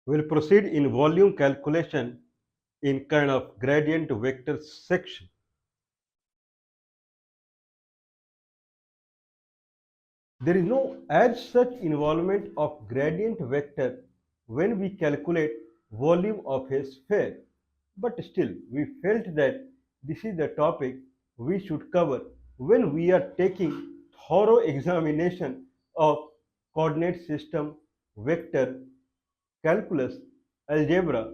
We'll proceed in volume calculation in kind of gradient vector section. There is no as such involvement of gradient vector when we calculate volume of a sphere, but still we felt that this is the topic we should cover when we are taking thorough examination of coordinate system, vector, calculus, algebra,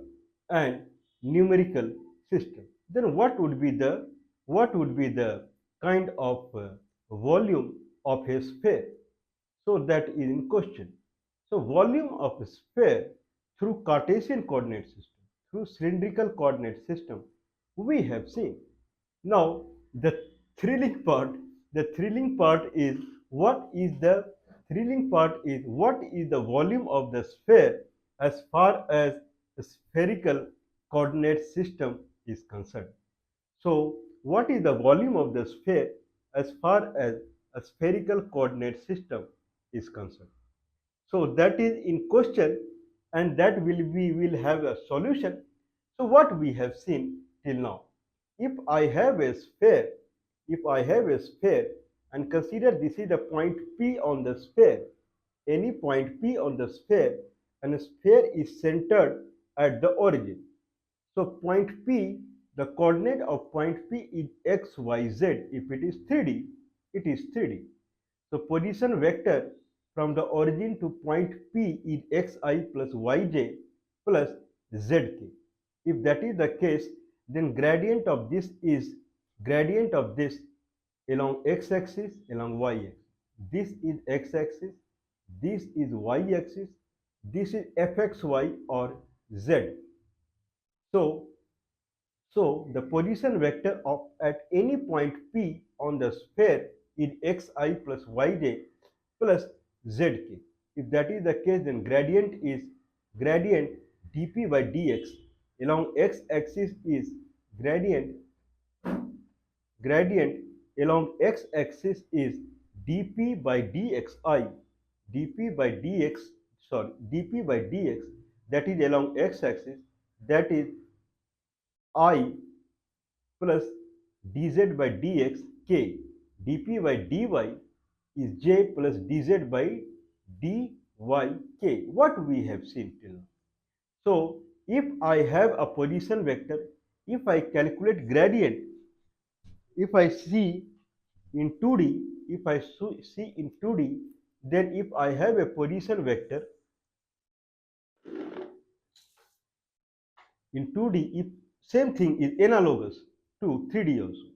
and numerical system. Then what would be the kind of volume of a sphere? So that is in question. So volume of a sphere through Cartesian coordinate system, through cylindrical coordinate system, we have seen. Now thrilling part, the thrilling part is what is the thrilling part is what is the volume of the sphere as far as the spherical coordinate system is concerned. So what is the volume of the sphere as far as a spherical coordinate system is concerned? So that is in question, and that will have a solution. So what we have seen till now, if I have a sphere, if I have a sphere and consider this is the point P on the sphere, any point P on the sphere, and a sphere is centered at the origin. So point P, the coordinate of point P is x, y, z. If it is 3D, it is 3D. So position vector from the origin to point P is xi plus yj plus zk. If that is the case, then gradient of this is gradient of this along x-axis, along y-axis. This is x-axis, this is y-axis, this is fxy or z. So, so the position vector of at any point P on the sphere is xi plus yj plus zk. If that is the case, then gradient is gradient dp by dx along x-axis is gradient gradient along x-axis is dp by dxi, dp by dx, dp by dx, that is along x-axis, that is I plus dz by dx k, dp by dy is j plus dz by dy k, what we have seen till now. So if I have a position vector, if I calculate gradient, if I see in 2D, if I see in 2D, then if I have a position vector in 2D, if same thing is analogous to 3D also.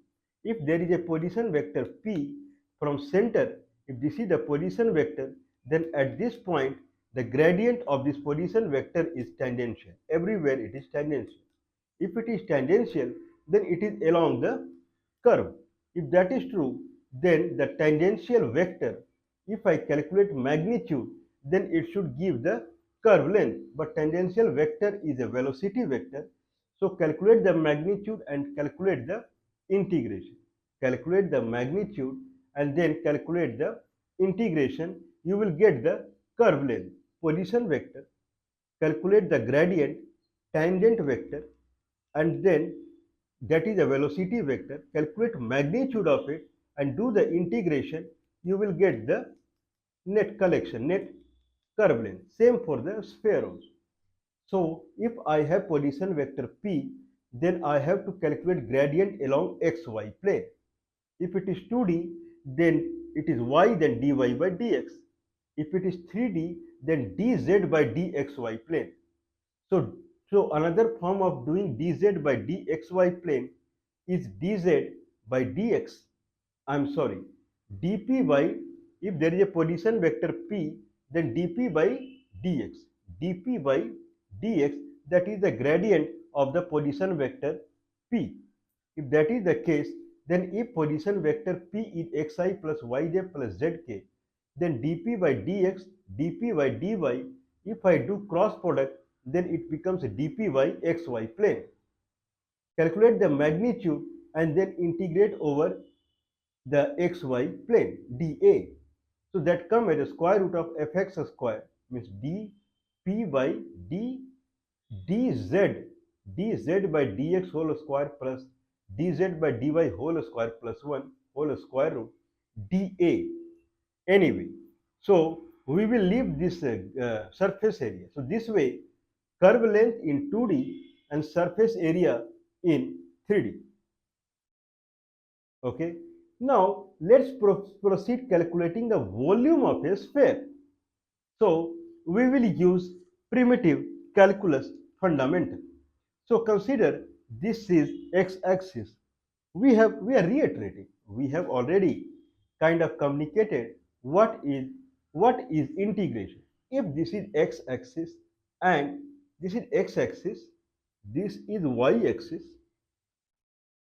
If there is a position vector P from center, if this is the position vector, then at this point the gradient of this position vector is tangential. Everywhere it is tangential. If it is tangential, then it is along the curve. If that is true, then the tangential vector, if I calculate magnitude, then it should give the curve length. But tangential vector is a velocity vector. So calculate the magnitude and calculate the integration. Calculate the magnitude and then calculate the integration. You will get the curve length, position vector, calculate the gradient, tangent vector, and then that is a velocity vector, calculate magnitude of it and do the integration, you will get the net collection, net curve length. Same for the sphere also. So if I have position vector P, then I have to calculate gradient along xy plane. If it is 2D, then it is y, then dy by dx. If it is 3D, then dz by dxy plane. So another form of doing dz by dxy plane is dz by dx. I'm sorry, dp by, if there is a position vector p, then dp by dx. dp by dx, that is the gradient of the position vector p. If that is the case, then if position vector p is xi plus yj plus zk, then dp by dx, dp by dy, if I do cross product, then it becomes dp by xy plane. Calculate the magnitude and then integrate over the xy plane, dA. So that comes as a square root of fx square, means dp by d dz dz by dx whole square plus dz by dy whole square plus 1 whole square root dA. Anyway, so we will leave this surface area. So this way, curve length in 2D and surface area in 3D. Okay. Now let's proceed calculating the volume of a sphere. So we will use primitive calculus fundamental. So consider this is x-axis. We are reiterating. We have already kind of communicated what is integration. If this is x-axis and this is x-axis, this is y-axis,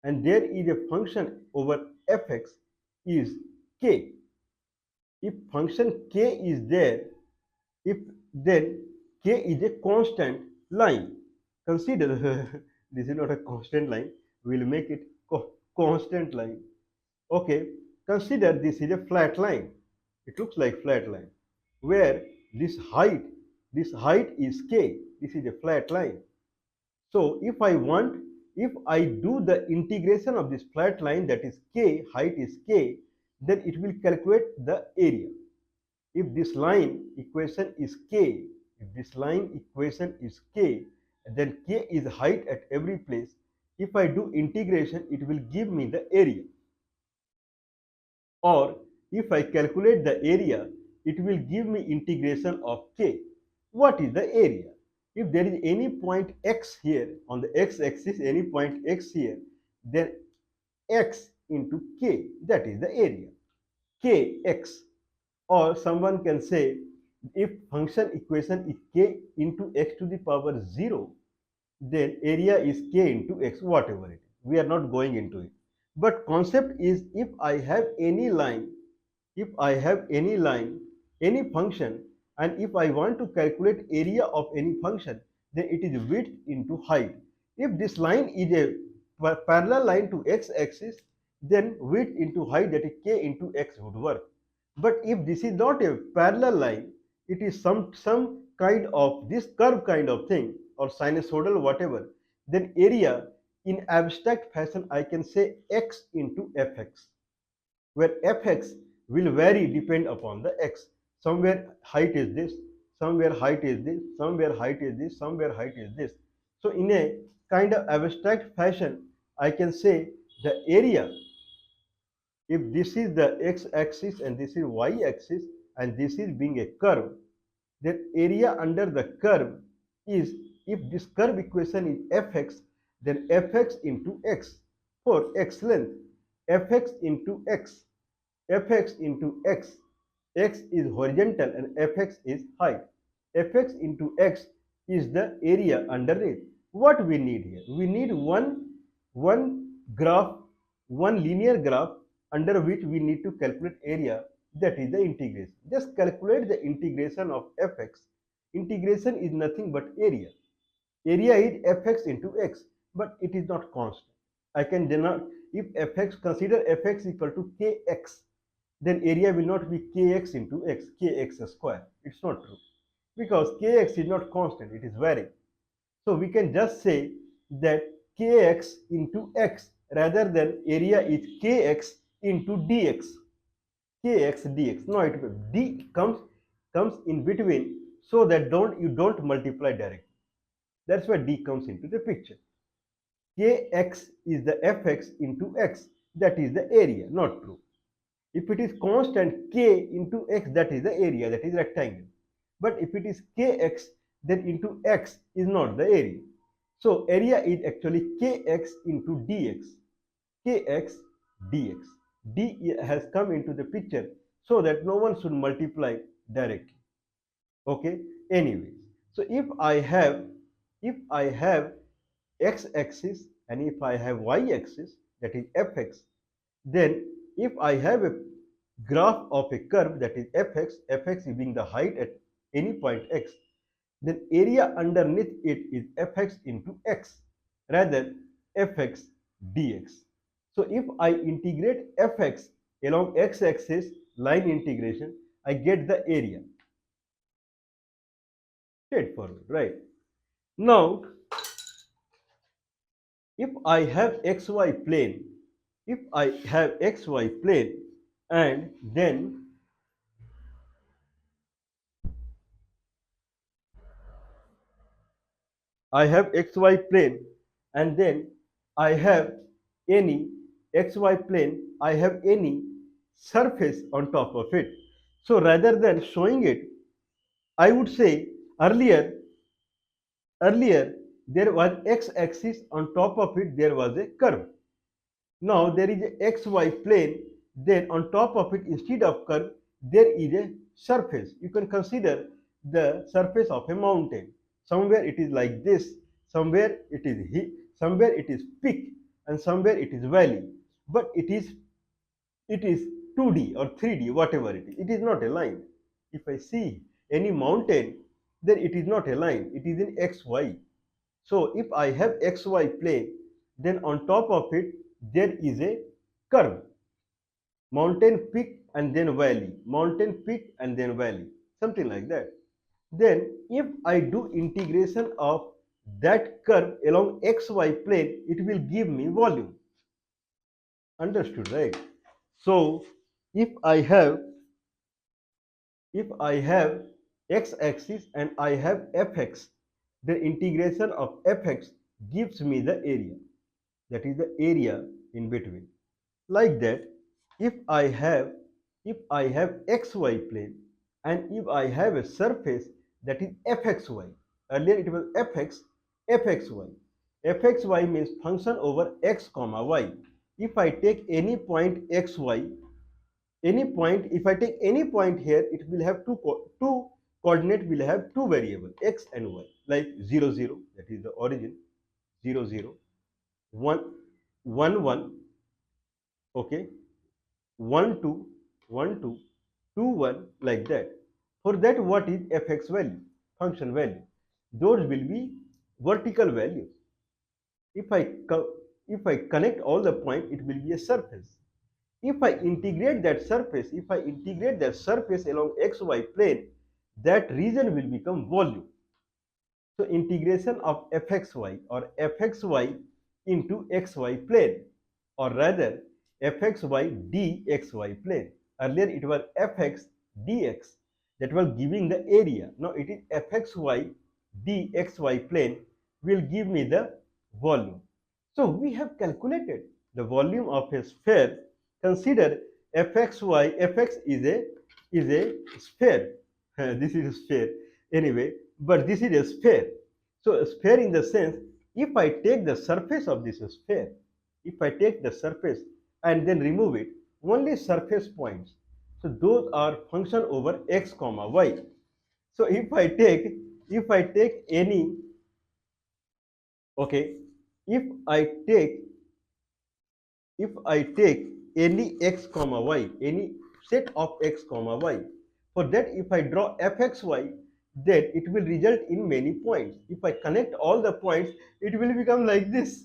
and there is a function over fx is k. If function k is there, if then k is a constant line. Consider this is not a constant line. We will make it constant line. Okay, consider this is a flat line. It looks like flat line where this height is k. This is a flat line. So if I do the integration of this flat line, that is k, height is k, then it will calculate the area. If this line equation is k, then k is height at every place. If I do integration, it will give me the area. Or if I calculate the area, it will give me integration of k. What is the area? If there is any point x here on the x-axis, any point x here, then x into k, that is the area. Kx. Or someone can say, if function equation is k into x to the power 0, then area is k into x, whatever it is. We are not going into it. But concept is, if I have any line, any function, and if I want to calculate area of any function, then it is width into height. If this line is a parallel line to x-axis, then width into height, that is k into x, would work. But if this is not a parallel line, it is some kind of this curve kind of thing, or sinusoidal whatever, then area in abstract fashion I can say x into fx, where fx will vary depend upon the x. Somewhere height is this, somewhere height is this, somewhere height is this, somewhere height is this. So in a kind of abstract fashion, I can say the area, if this is the x-axis and this is y-axis and this is being a curve, then area under the curve is, if this curve equation is fx, then fx into x for x length, fx into x, fx into x, x is horizontal and fx is height, fx into x is the area underneath. What we need here? We need one graph, one linear graph under which we need to calculate area, that is the integration. Just calculate the integration of fx. Integration is nothing but area. Area is fx into x, but it is not constant. I can denote, if fx, consider fx equal to kx, then area will not be kx into x, kx square. It's not true, because kx is not constant, it is varying. So we can just say that kx into x, rather than area is kx into dx, kx dx. No, d comes in between, so that you don't multiply directly. That's why d comes into the picture. Kx is the fx into x, that is the area. Not true. If it is constant k into x, that is the area, that is rectangle. But if it is kx, then into x is not the area. So area is actually kx into dx, kx dx. D has come into the picture so that no one should multiply directly. Okay. Anyways, so if I have x-axis and if I have y-axis, that is fx, then if I have a graph of a curve, that is fx being the height at any point x, then area underneath it is fx into x, rather fx dx. So if I integrate fx along x-axis line integration, I get the area. Straightforward, right? Now, if I have xy plane, if I have xy plane and then I have xy plane and then I have any xy plane, I have any surface on top of it. So rather than showing it, I would say earlier there was x-axis, on top of it there was a curve. Now there is a xy plane, then on top of it instead of curve there is a surface. You can consider the surface of a mountain. Somewhere it is like this, somewhere it is somewhere it is peak and somewhere it is valley. But it is 2D or 3D, whatever it is. It is not a line. If I see any mountain, then it is not a line. It is in xy. So if I have xy plane, then on top of it there is a curve, mountain peak and then valley, mountain peak and then valley, something like that. Then if I do integration of that curve along xy plane, it will give me volume. Understood, right? So if I have if I have x-axis and I have fx, the integration of fx gives me the area. That is the area in between. Like that, if I have xy plane and if I have a surface that is fxy, earlier it was fxy. Fxy means function over x comma y. If I take any point xy, if I take any point here, it will have two coordinate, will have two variables x and y, like 0 0, that is the origin, 0 0, 1 1 1, okay, 1 2, 1 2, 2 1, like that. For that, what is fx value, function value? Those will be vertical values. If I connect all the point, it will be a surface. If I integrate that surface, along xy plane, that region will become volume. So integration of fxy or fxy into xy plane, or rather fxy dxy plane. Earlier it was fx dx, that was giving the area. Now it is fxy dxy plane will give me the volume. So we have calculated the volume of a sphere. Consider fx is a sphere. This is a sphere anyway, but this is a sphere. So a sphere in the sense, if I take the surface of this sphere, if I take the surface and then remove it, only surface points. So those are function over x comma y. So if I take any, okay, if I take any x comma y, any set of x comma y, for that if I draw fxy, then it will result in many points. If I connect all the points, it will become like this.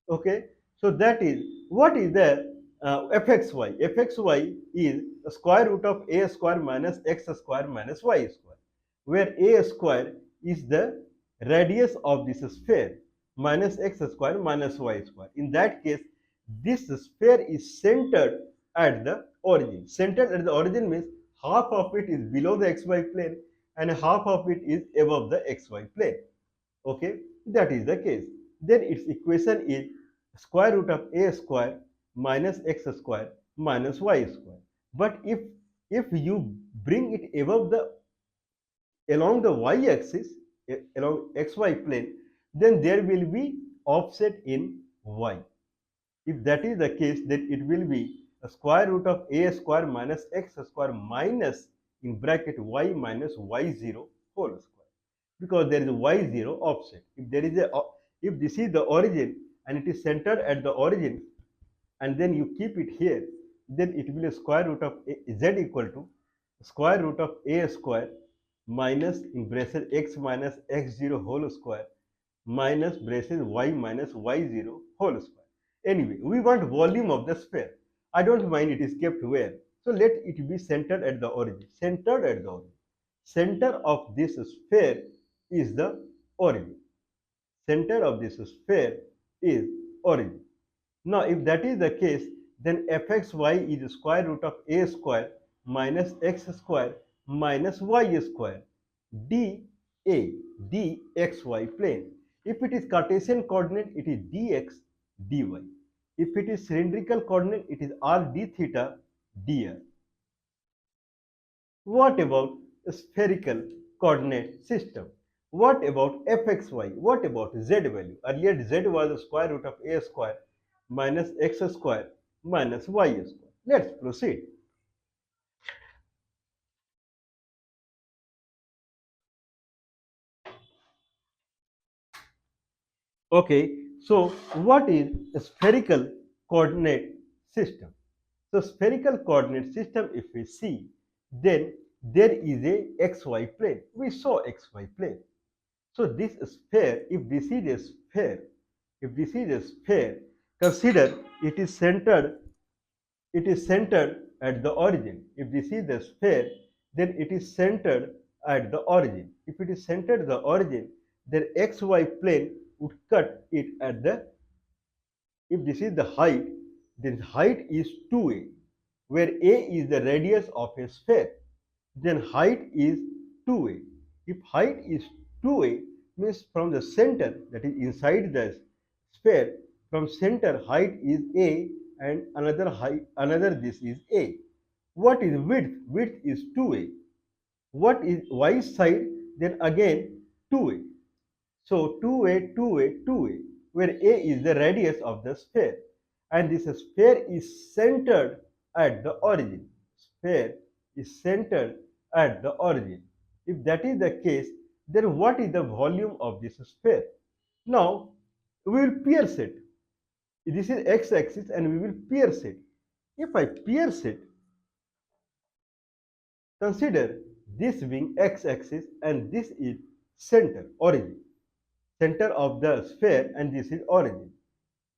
Okay, so that is what is the fxy. Fxy is the square root of a square minus x square minus y square, where a square is the radius of this sphere, minus x square minus y square. In that case, this sphere is centered at the origin. Centered at the origin means half of it is below the xy plane and half of it is above the xy plane. Okay, that is the case. Then its equation is square root of a square minus x square minus y square. But if you bring it above the along the y-axis, along xy plane, then there will be offset in y. If that is the case, then it will be a square root of a square minus x square minus in bracket y minus y0 whole square, because there is a y0 offset. If this is the origin and it is centered at the origin, and then you keep it here, then it will be square root of z equal to square root of a square minus in braces x minus x0 whole square minus braces y minus y0 whole square. Anyway, we want volume of the sphere. I don't mind it is kept where. So let it be centered at the origin. Centered at the origin. center of this sphere is the origin. Center of this sphere is origin. Now, if that is the case, then fxy is square root of a square minus x square minus y square dA, dxy plane. If it is Cartesian coordinate, it is dx dy. If it is cylindrical coordinate, it is r d theta dr. What about spherical coordinate system? What about fxy? What about z value? Earlier z was the square root of a square minus x square minus y square. Let's proceed. Okay, so what is a spherical coordinate system? So spherical coordinate system, if we see, then there is a xy plane. We saw xy plane. So this sphere, if this is a sphere, if this is a sphere, consider it is centered at the origin. If this is the sphere, then it is centered at the origin. If it is centered at the origin, then xy plane would cut it at the, if this is the height, then height is 2a, where a is the radius of a sphere. Then height is 2a. If height is 2a, means from the center, that is inside the sphere, from center height is a and another this is a. What is width? Width is 2a. What is y side? Then again 2a. So 2a, 2a, 2a, where a is the radius of the sphere. And this sphere is centered at the origin. Sphere is centered at the origin. If that is the case, then what is the volume of this sphere? Now, we will pierce it. This is x-axis and we will pierce it. If I pierce it, consider this being x-axis and this is center, origin. Center of the sphere and this is origin.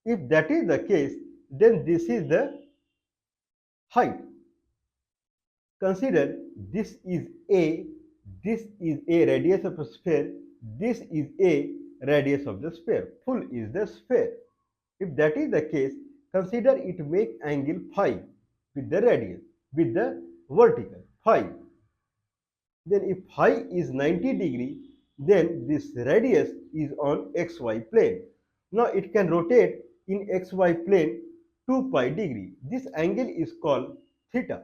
If that is the case, then this is the height. Consider this is a radius of a sphere, this is a radius of the sphere, full is the sphere. If that is the case, consider it make angle phi with the radius, with the vertical phi. Then if phi is 90 degree, then this radius is on xy plane. Now it can rotate in xy plane 2 pi degree. This angle is called theta.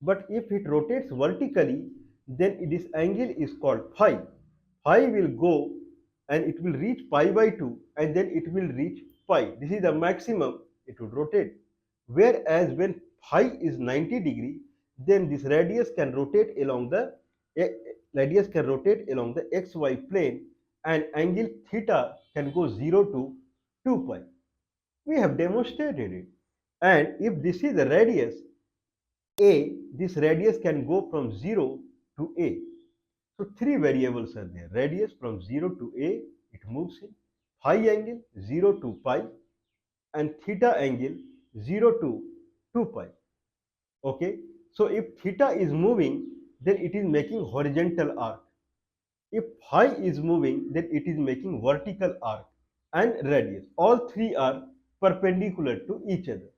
But if it rotates vertically, then this angle is called phi. Phi will go and it will reach pi by 2 and then it will reach pi. This is the maximum it would rotate. Whereas when phi is 90 degree, then this radius can rotate along the xy plane and angle theta can go 0 to 2 pi. We have demonstrated it. And if this is the radius a, this radius can go from 0 to a. So three variables are there. Radius from 0 to a, it moves in. Phi angle 0 to pi and theta angle 0 to 2 pi. Okay. So if theta is moving, then it is making horizontal arc. If phi is moving, then it is making vertical arc and radius. All three are perpendicular to each other.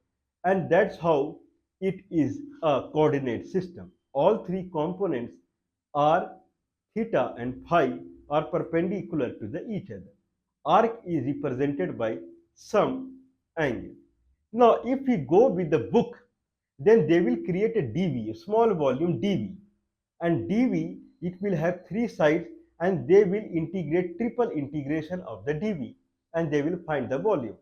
And that's how it is a coordinate system. All three components are theta and phi are perpendicular to each other. Arc is represented by some angle. Now, if we go with the book, then they will create a dV, a small volume dV. And dV, it will have three sides and they will integrate triple integration of the dV and they will find the volume.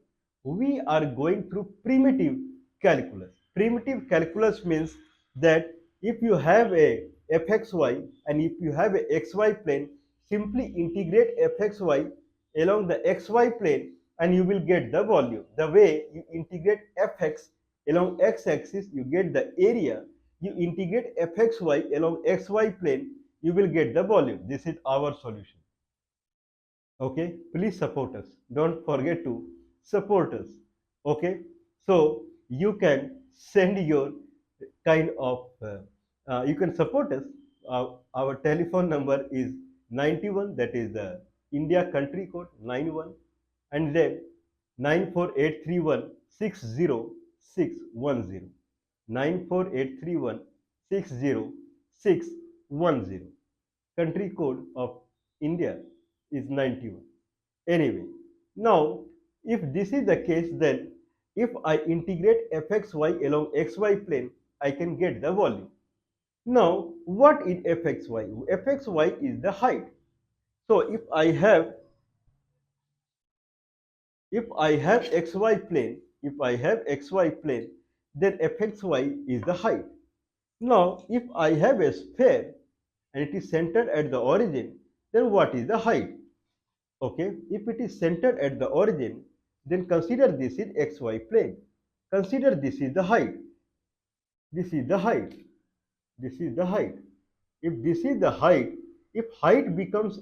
We are going through primitive calculus. Primitive calculus means that if you have a fxy and if you have a xy plane, simply integrate fxy along the xy plane and you will get the volume. The way you integrate fx along x-axis, you get the area. You integrate fxy along xy plane, you will get the volume. This is our solution. Okay, please support us. Don't forget to support us. Okay, so you can send your kind of you can support us our telephone number is 91, that is the India country code 91, and then 94831 60610. 94831 60610. Country code of India is 91. Anyway, now if this is the case, then if I integrate fxy along xy plane, I can get the volume. Now, what is fxy? Fxy is the height. So if I have xy plane, then fxy is the height. Now, if I have a sphere and it is centered at the origin, then what is the height? Okay, if it is centered at the origin, then consider this is xy plane. Consider this is the height. This is the height. This is the height. If this is the height, if height becomes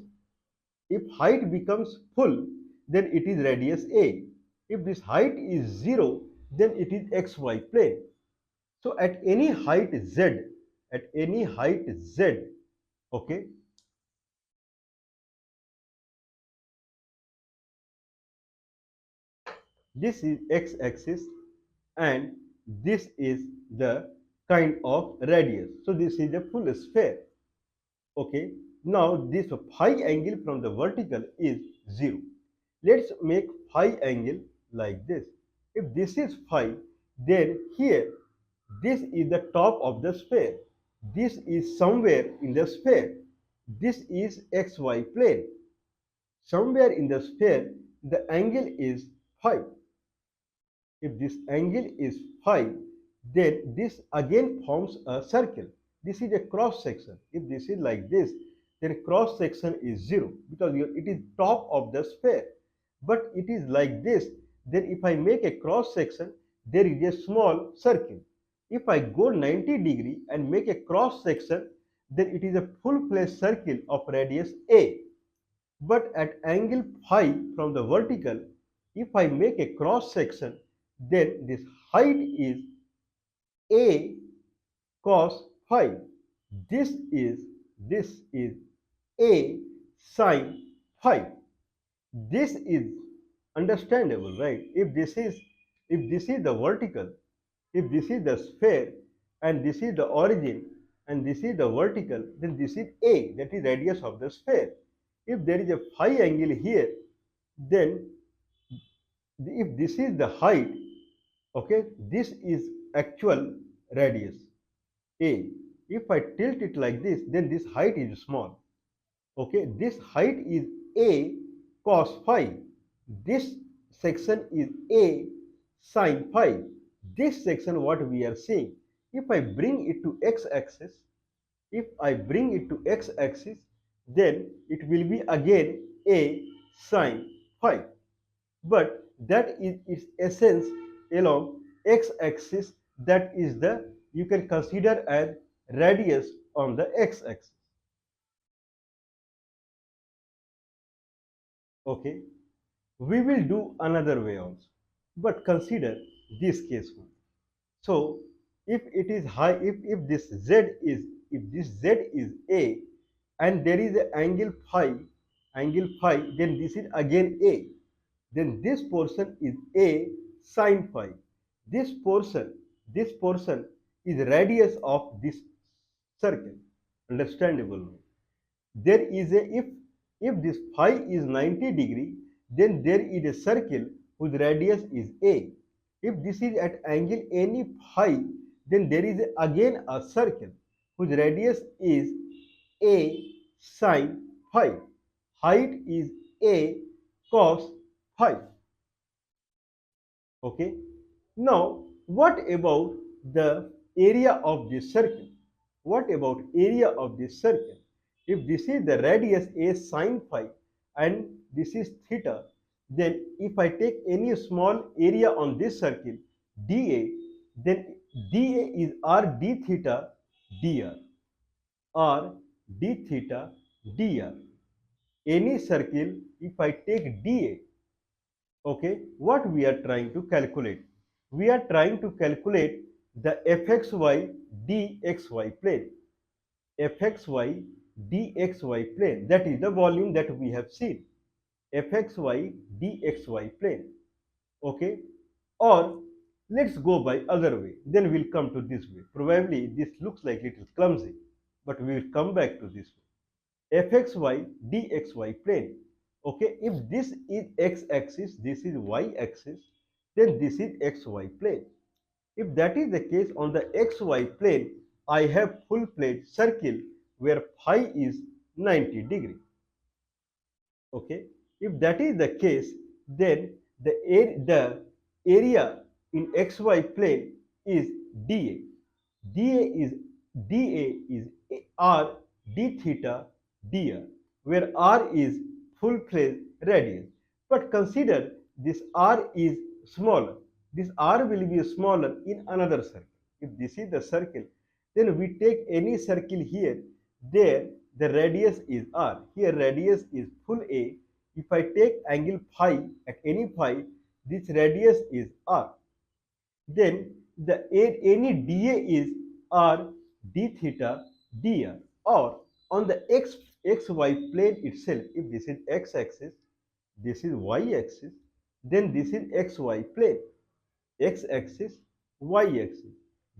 full, then it is radius a. If this height is 0, then it is xy plane. So at any height z, okay, this is x-axis and this is the kind of radius. So this is a full sphere. Okay, now this phi angle from the vertical is 0. Let's make phi angle like this. If this is phi, then here this is the top of the sphere. This is somewhere in the sphere. This is xy plane. Somewhere in the sphere, the angle is phi. If this angle is phi, then this again forms a circle. This is a cross section. If this is like this, then cross section is 0 because it is top of the sphere. But it is like this, then if I make a cross section, there is a small circle. If I go 90° and make a cross section, then it is a full-fledged circle of radius a. But at angle phi from the vertical, if I make a cross section, then this height is a cos phi. This is a sin phi. This is understandable, right? If this is the vertical, if this is the sphere and this is the origin and this is the vertical, then this is a, that is radius of the sphere. If there is a phi angle here, then if this is the height, okay, this is actual radius a. If I tilt it like this, then this height is small. Okay, this height is a cos phi. This section is a sin phi. This section what we are seeing. If I bring it to x-axis, then it will be again a sin phi. But that is its essence along x-axis. That is the, you can consider as radius on the x-axis. Okay, we will do another way also, but consider this case one. So if it is high, if this z is a and there is an angle phi, then this is again a. Then this portion is a sin phi. This portion is radius of this circle. Understandable? There is a, if this phi is 90°, then there is a circle whose radius is a. If this is at angle any phi, then there is again a circle whose radius is a sin phi. Height is a cos phi. Okay. Now, what about the area of this circle? What about area of this circle? If this is the radius a sin phi and this is theta, then if I take any small area on this circle dA, then dA is r d theta dr. R d theta dr. Any circle, if I take dA, okay, what we are trying to calculate? We are trying to calculate the fxy dxy plane. fxy dxy plane. That is the volume that we have seen. Fxy dxy plane. Okay, or let's go by other way, then we'll come to this way. Probably this looks like little clumsy, but we will come back to this way. Fxy dxy plane. Okay, if this is x-axis, this is y-axis, then this is xy plane. If that is the case, on the xy plane I have full-fledged circle where phi is 90 degree. Okay, if that is the case, then the area in xy plane is dA. dA is dA is r d theta dr, where r is full phase radius. But consider this r is smaller. This r will be smaller in another circle. If this is the circle, then we take any circle here. There the radius is r. Here radius is full A. If I take angle phi at any phi, this radius is r. Then any dA is r d theta dr, or on the xy plane itself, if this is x-axis, this is y-axis, then this is xy plane, x-axis, y-axis.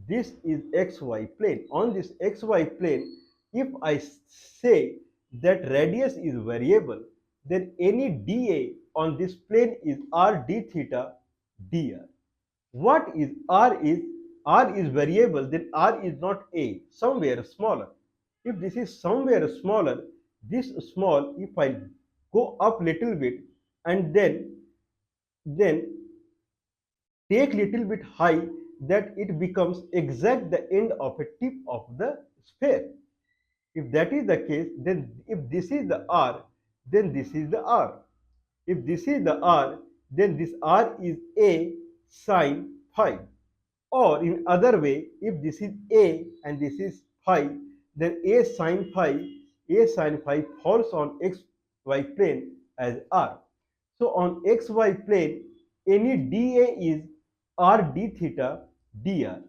This is xy plane. On this xy plane, if I say that radius is variable, then any dA on this plane is r d theta dr. What is r is? R is variable, then r is not a, somewhere smaller. If this is somewhere smaller, this small, if I go up little bit and then take little bit high, that it becomes exact the end of a tip of the sphere. If that is the case, then if this is the r, then this is the r. If this is the r, then this r is a sine phi. Or in other way, if this is a and this is phi, then a sine phi falls on xy plane as r. So on xy plane, any dA is r d theta dr,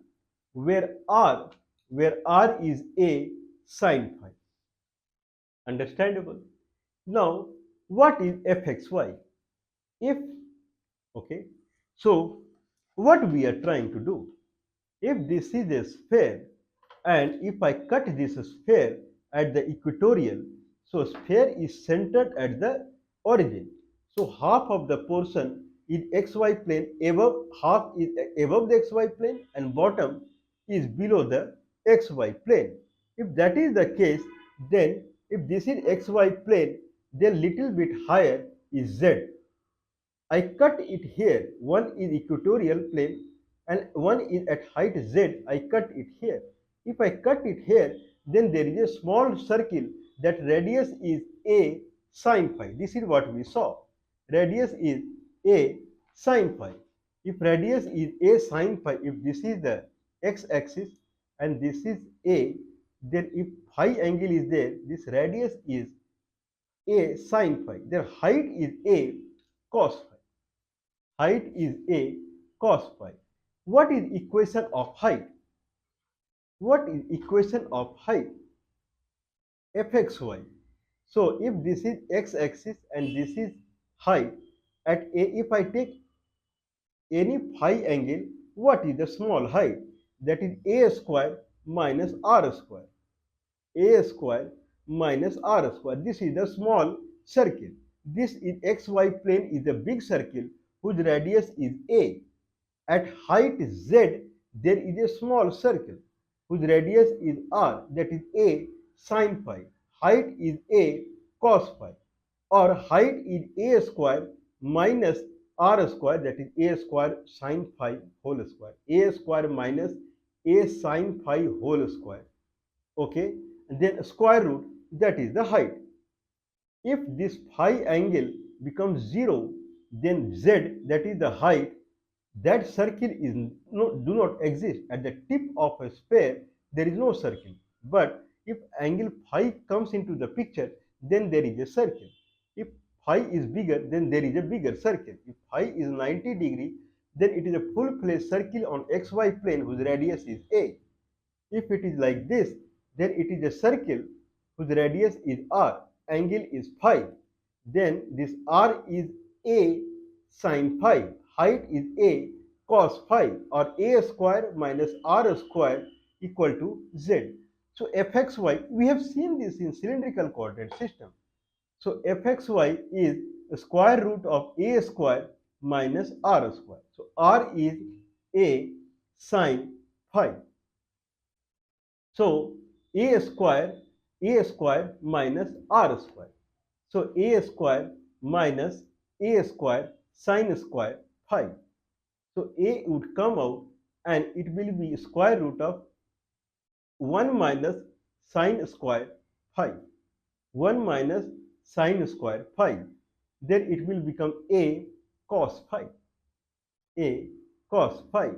where r is a sine phi. Understandable? Now, what is fxy? If, okay, so what we are trying to do? If this is a sphere and if I cut this sphere at the equatorial, so sphere is centered at the origin. So half of the portion is xy plane, above half is above the xy plane and bottom is below the xy plane. If that is the case, then if this is xy plane, then little bit higher is z. I cut it here. One is equatorial plane and one is at height z. I cut it here. If I cut it here, then there is a small circle that radius is a sine phi. This is what we saw. Radius is a sine phi. If radius is a sine phi, if this is the x-axis and this is a, then if phi angle is there, this radius is a sine phi. Their height is a cos phi. Height is a cos phi. What is equation of height? What is equation of height? Fxy. So if this is x-axis and this is height, at a, if I take any phi angle, what is the small height? That is a square minus r square. A square minus r square. This is the small circle. This is xy plane is a big circle whose radius is a. At height z, there is a small circle whose radius is r, that is a sine phi. Height is a cos phi, or height is a square minus r square, that is a square sine phi whole square. A square minus a sine phi whole square. Okay, and then square root, that is the height. If this phi angle becomes 0, then z, that is the height, that circle is do not exist. At the tip of a sphere, there is no circle. But if angle phi comes into the picture, then there is a circle. If phi is bigger, then there is a bigger circle. If phi is 90 degree, then it is a full-fledged circle on xy plane whose radius is a. If it is like this, then it is a circle whose radius is r, angle is phi. Then this r is a sine phi, height is a cos phi, or a square minus r square equal to z. So fxy, we have seen this in cylindrical coordinate system. So fxy is the square root of a square minus r square. So r is a sine phi. So a square minus r square. So a square minus a square sine square phi. So a would come out and it will be square root of 1 minus sine square phi. 1 minus sine square phi. Then it will become a cos phi. A cos phi.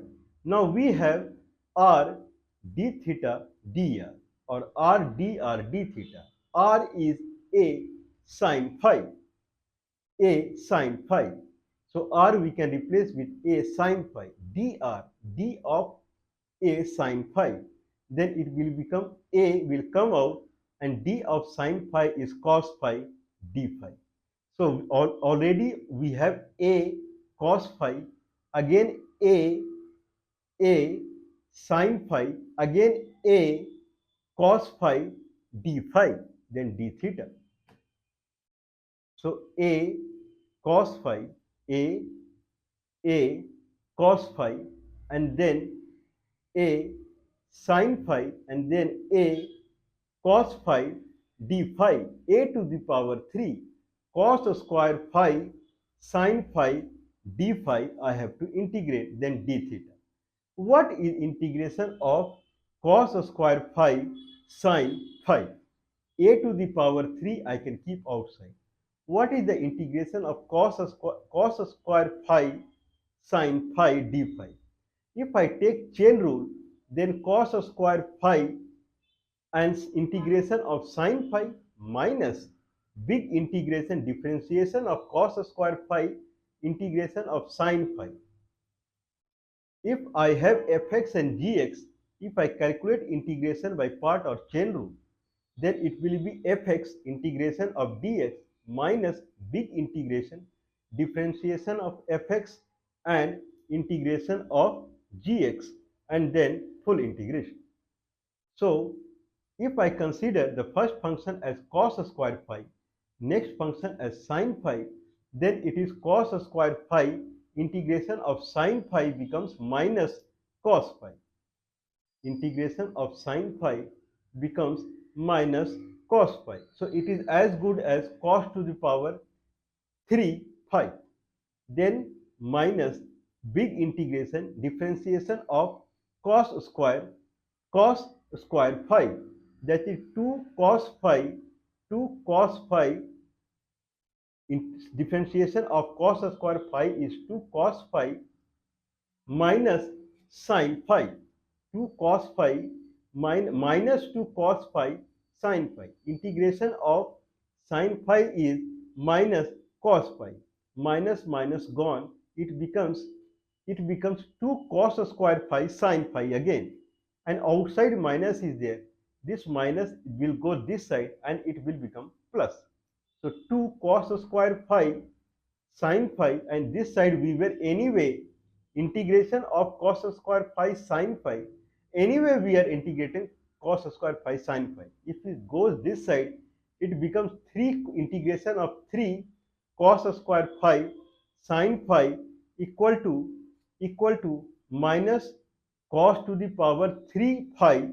Now we have r d theta dr, or r dr d theta. R is a sine phi. A sine phi. So r we can replace with a sine phi. Dr, d of a sine phi. Then it will become a will come out, and d of sine phi is cos phi d phi. So already we have a cos phi, again a sine phi, again a cos phi d phi, then d theta. So a cos phi, a cos phi, and then a sine phi, and then a cos phi d phi, a to the power 3 cos square phi sine phi d phi I have to integrate, then d theta. What is integration of cos square phi sine phi? A to the power 3 I can keep outside. What is the integration of cos square phi sine phi d phi? If I take chain rule, then cos square phi and integration of sine phi minus big integration differentiation of cos square phi integration of sine phi. If I have fx and gx, if I calculate integration by part or chain rule, then it will be fx integration of dx minus big integration differentiation of fx and integration of gx, and then full integration. So if I consider the first function as cos square phi, next function as sine phi, then it is cos square phi integration of sine phi becomes minus cos phi. Integration of sine phi becomes minus cos phi. So it is as good as cos to the power 3 phi. Then minus big integration differentiation of cos square phi, that is 2 cos phi, differentiation of cos square phi is 2 cos phi minus sine phi, 2 cos phi minus 2 cos phi sine phi. Integration of sine phi is minus cos phi. Minus minus gone, it becomes 2 cos square phi sine phi again, and outside minus is there. This minus will go this side and it will become plus. So 2 cos square phi sine phi, and this side we were anyway integration of cos square phi sine phi. Anyway we are integrating cos square phi sine phi. If it goes this side, it becomes 3 integration of 3 cos square phi sine phi equal to minus cos to the power 3 phi.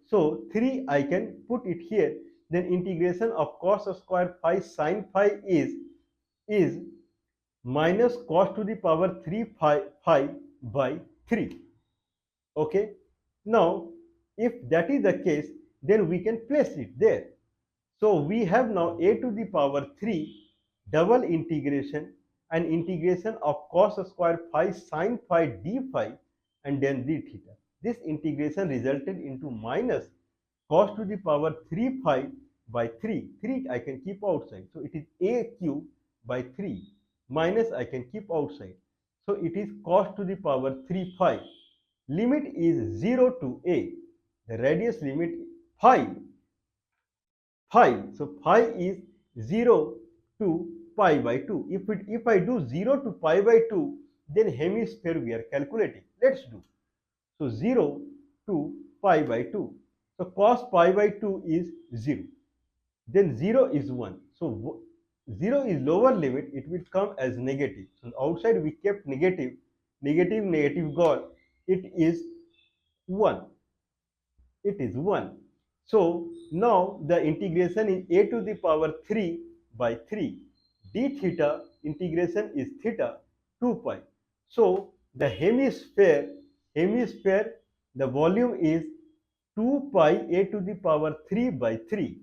So 3 I can put it here. Then integration of cos square phi sine phi is minus cos to the power 3 phi by 3. Okay. Now if that is the case, then we can place it there. So we have now a to the power 3 double integration and integration of cos square phi sine phi d phi, and then d theta. This integration resulted into minus cos to the power 3 phi by 3. 3 I can keep outside. So it is a cube by 3 minus I can keep outside. So it is cos to the power 3 phi. Limit is 0 to a. The radius limit phi. So phi is 0 to pi by 2. If I do 0 to pi by 2, then hemisphere we are calculating. Let's do. So 0 to pi by 2. So cos pi by 2 is 0. Then 0 is 1. So 0 is lower limit, it will come as negative. So outside we kept negative, negative gone, it is 1. It is 1. So now the integration is a to the power 3 by 3. D theta integration is theta 2 pi. So the hemisphere, the volume is 2 pi a to the power 3 by 3.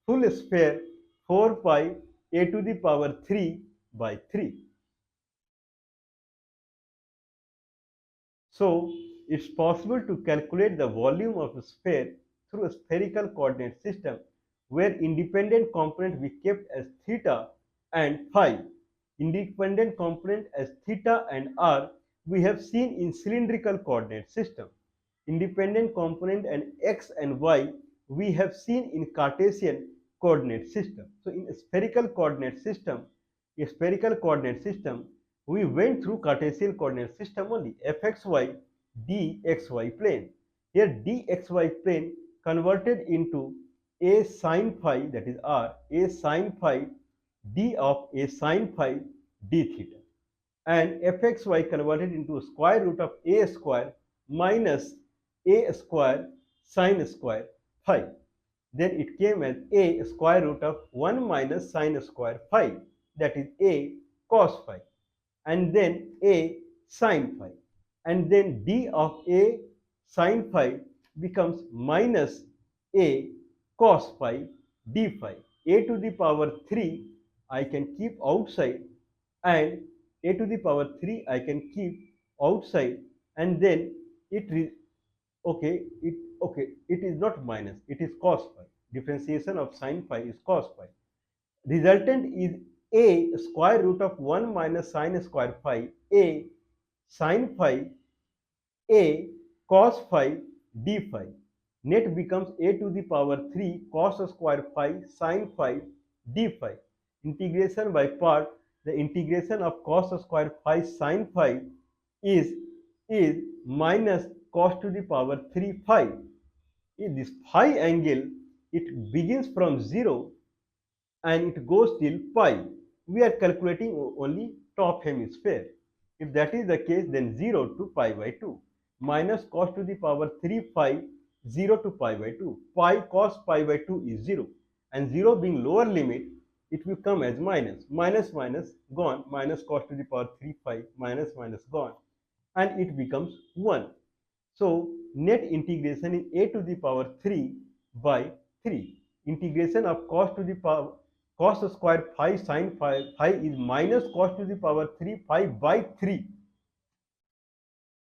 Full sphere 4 pi a to the power 3 by 3. So it's possible to calculate the volume of a sphere through a spherical coordinate system where independent component we kept as theta and phi. Independent component as theta and r we have seen in cylindrical coordinate system. Independent component and x and y we have seen in Cartesian coordinate system. So in a spherical coordinate system, we went through Cartesian coordinate system only, fxy, dxy plane. Here dxy plane converted into a sine phi, that is r, a sine phi d of a sine phi d theta, and fxy converted into square root of a square minus a square sine square phi. Then it came as a square root of 1 minus sine square phi, that is a cos phi, and then a sine phi, and then d of a sine phi becomes minus a cos phi d phi. A to the power 3 I can keep outside, and a to the power 3 I can keep outside, and then it it is not minus, it is cos phi. Differentiation of sine phi is cos phi. Resultant is a square root of 1 minus sine square phi, a sine phi, a cos phi d phi. Net becomes a to the power 3 cos square phi sine phi d phi. Integration by part, the integration of cos square phi sine phi is minus cos to the power 3 phi. In this phi angle, it begins from 0 and it goes till pi. We are calculating only top hemisphere. If that is the case, then 0 to pi by 2 minus cos to the power 3 phi, 0 to pi by 2. Pi cos pi by 2 is 0, and 0 being lower limit, it will come as minus. Minus minus gone, minus cos to the power 3 phi, minus minus gone, and it becomes 1. So net integration is a to the power 3 by 3. Integration of cos to the power cos square phi sine phi is minus cos to the power 3 phi by 3.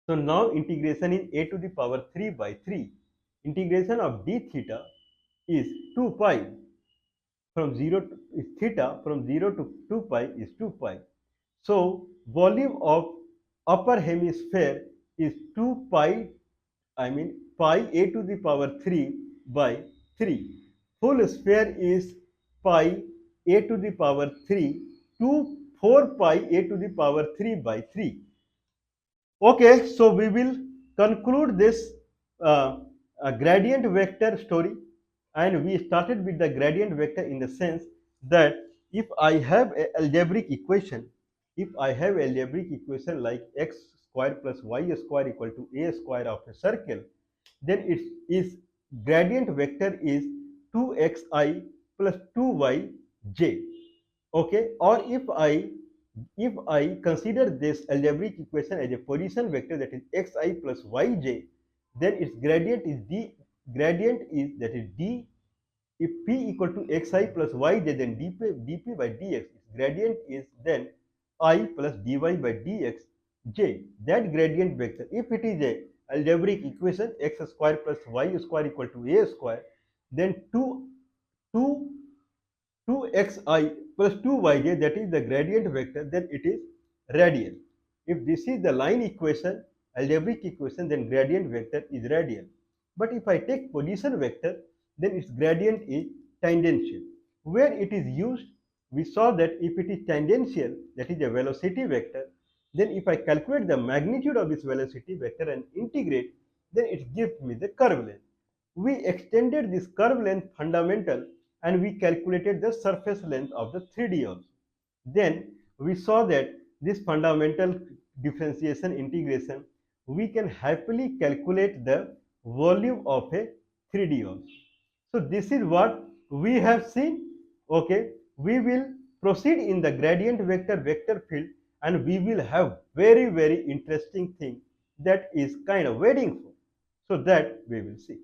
So now integration is a to the power 3 by 3. Integration of d theta is 2 pi from 0 to is theta from 0 to 2 pi is 2 pi. So volume of upper hemisphere is 2 pi, pi a to the power 3 by 3. Full sphere is pi a to the power 3 to 4 pi a to the power 3 by 3. Okay, so we will conclude this gradient vector story, and we started with the gradient vector in the sense that if I have a algebraic equation, like x square plus y square equal to a square of a circle, then its is gradient vector is 2xi plus 2yj. Okay, or if I consider this algebraic equation as a position vector, that is xi plus yj, then its gradient is that is d. If p equal to xi plus yj, then dp by dx. Its gradient is then I plus dy by dx j. That gradient vector, if it is a algebraic equation x square plus y square equal to a square, then 2 2xi plus 2yj, that is the gradient vector, then it is radial. If this is the line equation, algebraic equation, then gradient vector is radial. But if I take position vector, then its gradient is tangential. Where it is used, we saw that if it is tangential, that is a velocity vector, then if I calculate the magnitude of this velocity vector and integrate, then it gives me the curve length. We extended this curve length fundamental and we calculated the surface length of the 3D also. Then we saw that this fundamental differentiation integration, we can happily calculate the volume of a 3D also. So this is what we have seen. Okay, we will proceed in the gradient vector field, and we will have very interesting thing that is kind of waiting for. So that we will see.